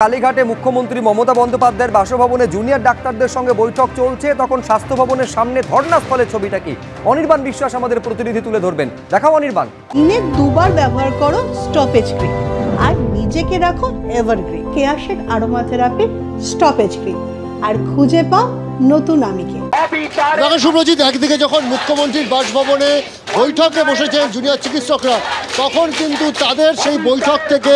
কালীঘাটে মুখ্যমন্ত্রী মমতা বন্দ্যোপাধ্যায়ের বাসভবনে জুনিয়র ডাক্তারদের সঙ্গে বৈঠক চলছে, তখন স্বাস্থ্য ভবনের সামনে ধর্নাস্থলের ছবিটা কি অনির্বাণ বিশ্বাস আমাদের প্রতিনিধি তুলে ধরবেন। দেখাও অনির্বাণ। দিনে দুবার ব্যবহার করো স্টপেজ ক্রিম আর নিজেকে রাখো evergreen Keya Seth aroma therapy stop age cream আর খুঁজে পাও নতুন আমিকে। সুব্রজিৎ, একদিকে যখন মুখ্যমন্ত্রীর বাসভবনে বৈঠকে বসেছেন জুনিয়র চিকিৎসকরা, তখন কিন্তু তাদের সেই বৈঠক থেকে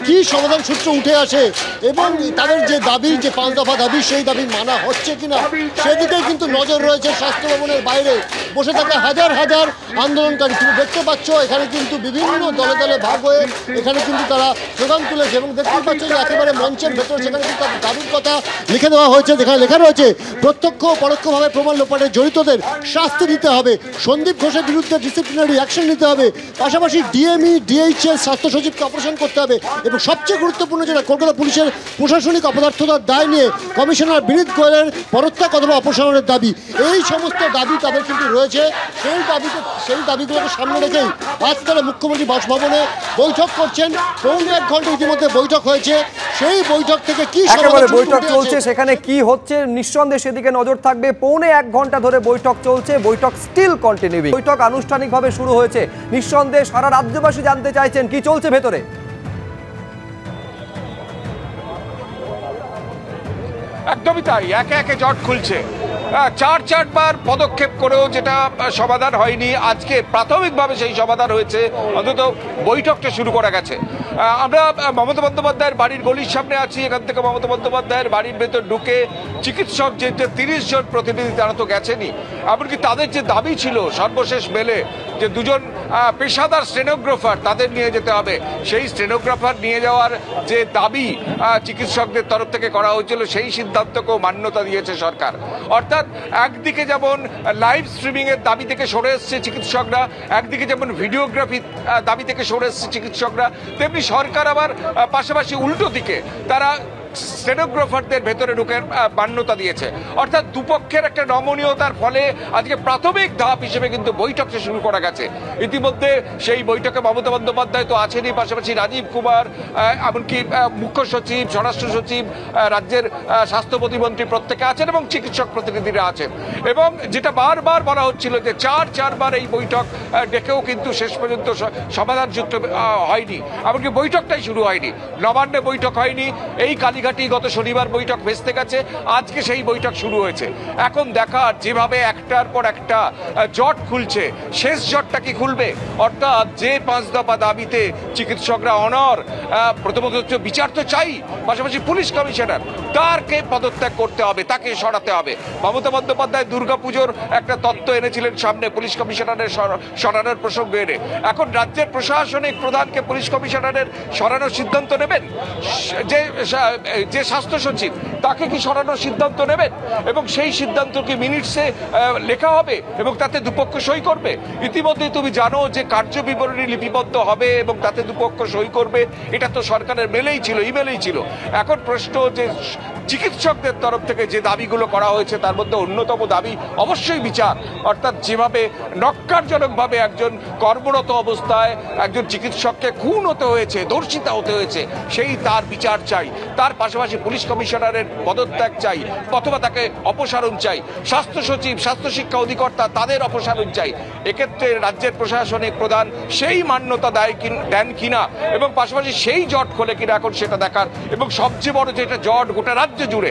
কি সমাধান সূত্র উঠে আসে এবং তাদের যে দাবি, যে 5 দফা দাবি, সেই দাবি মানা হচ্ছে কিনা সেদিকেই কিন্তু নজর রয়েছে। স্বাস্থ্য ভবনের বাইরে বসে থাকা হাজার হাজার আন্দোলনকারী, তুমি দেখতে পাচ্ছ এখানে কিন্তু বিভিন্ন দলে দলে ভাগ হয়ে এখানে কিন্তু তারা স্লোগান তুলেছে এবং দেখতে পাচ্ছ যে একেবারে মঞ্চের ভেতর সেখানে কিন্তু তাদের দাবির কথা লিখে দেওয়া হয়েছে। যেখানে লেখা রয়েছে প্রত্যক্ষ পরোক্ষভাবে প্রমাণ লোপাটে জড়িতদের শাস্তি দিতে হবে, সন্দীপ ঘোষের বিরুদ্ধে ডিসিপ্লিনারি অ্যাকশন নিতে হবে, পাশাপাশি ডিএমই ডিএইচএস স্বাস্থ্য সচিবকে অপারেশন করতে হবে এবং সবচেয়ে গুরুত্বপূর্ণ যেটা কলকাতা পুলিশের প্রশাসনিক অপদার্থতার দায় নিয়ে কমিশনার বিনীত গোয়েলের পদত্যাগ অথবা অপসারণের দাবি, এই সমস্ত দাবি তাদের কিন্তু রয়েছে। সেই দাবিগুলোকে সামনে রেখেই আজ তারা মুখ্যমন্ত্রী বাসভবনে বৈঠক করছেন। পৌনে 1 ঘন্টা ইতিমধ্যে বৈঠক হয়েছে। সেই বৈঠক থেকে কি বৈঠক চলছে, সেখানে কি হচ্ছে নিঃসন্দেহে সেদিকে নজর থাকবে। পৌনে 1 ঘন্টা ধরে বৈঠক চলছে, বৈঠক স্টিল কন্টিনিউইং। বৈঠক আনুষ্ঠানিকভাবে শুরু হয়েছে, নিঃসন্দেহে সারা রাজ্যবাসী জানতে চাইছেন কি চলছে ভেতরে। একদমই তাই, একে একে জট খুলছে। 4-4বার পদক্ষেপ করেও যেটা সমাধান হয়নি, আজকে প্রাথমিকভাবে সেই সমাধান হয়েছে, অন্তত বৈঠকটা শুরু করা গেছে। আমরা মমতা বন্দ্যোপাধ্যায়ের বাড়ির গলির সামনে আছি। এখান থেকে মমতা বন্দ্যোপাধ্যায়ের বাড়ির ভেতর ঢুকে চিকিৎসক যে 30 জন প্রতিনিধি তারা তো গেছেনই, এমনকি তাদের যে দাবি ছিল সর্বশেষ মেলে যে 2 জন পেশাদার স্টেনোগ্রাফার তাদের নিয়ে যেতে হবে, সেই স্টেনোগ্রাফার নিয়ে যাওয়ার যে দাবি চিকিৎসকদের তরফ থেকে করা হয়েছিল, সেই সিদ্ধান্তকেও মান্যতা দিয়েছে সরকার। অর্থাৎ একদিকে যেমন লাইভ স্ট্রিমিংয়ের দাবি থেকে সরে এসছে চিকিৎসকরা, একদিকে যেমন ভিডিওগ্রাফি দাবি থেকে সরে এসছে চিকিৎসকরা, তেমনি সরকার আবার পাশাপাশি উল্টো দিকে তারা স্টেনোগ্রাফারদের ভেতরে ঢুকে মান্যতা দিয়েছে। অর্থাৎ দুপক্ষের একটা নমনীয়তার ফলে আজকে প্রাথমিক ধাপ হিসেবে কিন্তু বৈঠকটা শুরু করা গেছে। ইতিমধ্যে সেই বৈঠকে মমতা বন্দ্যোপাধ্যায় তো আছেনই, পাশাপাশি রাজীব কুমার, এমনকি মুখ্য সচিব, স্বরাষ্ট্র সচিব, রাজ্যের স্বাস্থ্য প্রতিমন্ত্রী প্রত্যেকে আছেন এবং চিকিৎসক প্রতিনিধিরা আছেন। এবং যেটা বারবার বলা হচ্ছিল যে 4বার এই বৈঠক ডেকেও কিন্তু শেষ পর্যন্ত সমাধানযুক্ত হয়নি, এমনকি বৈঠকটাই শুরু হয়নি। নবান্নে বৈঠক হয়নি, এই কালীঘাটি গত শনিবার বৈঠক ভেস্তে গেছে, আজকে সেই বৈঠক শুরু হয়েছে। এখন দেখার যেভাবে একটার পর একটা জট খুলছে, শেষ জটটা কি খুলবে। অর্থাৎ যে 5 দফা দাবিতে চিকিৎসকরা অনর, প্রথমত হচ্ছে বিচার তো চাই, পাশাপাশি পুলিশ কমিশনার তারকে পদত্যাগ করতে হবে, তাকে সরাতে হবে। মমতা বন্দ্যোপাধ্যায় দুর্গাপুজোর একটা তত্ত্ব এনেছিলেন সামনে, পুলিশ কমিশনারের সরানোর প্রসঙ্গ এনে। এখন রাজ্যের প্রশাসনিক প্রধানকে পুলিশ কমিশনারের সরানোর সিদ্ধান্ত নেবেন, যে স্বাস্থ্য সচিব তাকে কি সরানোর সিদ্ধান্ত নেবেন এবং সেই সিদ্ধান্ত কি মিনিটসে লেখা হবে এবং তাতে দুপক্ষ সই করবে। ইতিমধ্যে তুমি জানো যে কার্যবিবরণী লিপিবদ্ধ হবে এবং তাতে দুপক্ষ সই করবে, এটা তো সরকারের মেলেই ছিল, ইমেলেই ছিল। এখন প্রশ্ন যে চিকিৎসকদের তরফ থেকে যে দাবিগুলো করা হয়েছে তার মধ্যে অন্যতম দাবি অবশ্যই বিচার। অর্থাৎ যেভাবে নক্কারজনকভাবে একজন কর্মরত অবস্থায় একজন চিকিৎসককে খুন হতে হয়েছে, ধর্ষিতা হতে হয়েছে, সেই তার বিচার চাই। তার পাশাপাশি পুলিশ কমিশনারের পদত্যাগ চাই অথবা তাকে অপসারণ চাই। স্বাস্থ্য সচিব, স্বাস্থ্য শিক্ষা অধিকর্তা তাদের অপসারণ চাই। এক্ষেত্রে রাজ্যের প্রশাসনিক প্রধান সেই মান্যতা দেন কিনা এবং পাশাপাশি সেই জট খোলে কিনা এখন সেটা দেখার। এবং সবচেয়ে বড় যেটা জট গোটা রাজ্য জুড়ে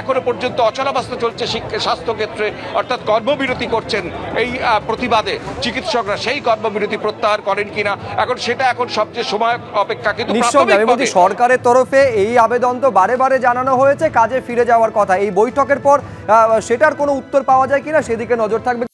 এখনো পর্যন্ত অচলাবস্থা চলছে স্বাস্থ্য ক্ষেত্রে, অর্থাৎ কর্মবিরতি করছেন এই প্রতিবাদে চিকিৎসকরা, সেই কর্মবিরতি প্রত্যাহার করেন কিনা এখন সেটা এখন সবচেয়ে সময় অপেক্ষা। কিন্তু সরকারের তরফে এই আবেদন তো বারে বারে জানানো হয়েছে, কাজে ফিরে যাওয়ার কথা। এই বৈঠকের পর সেটার কোনো উত্তর পাওয়া যায় কিনা সেদিকে নজর থাকবে।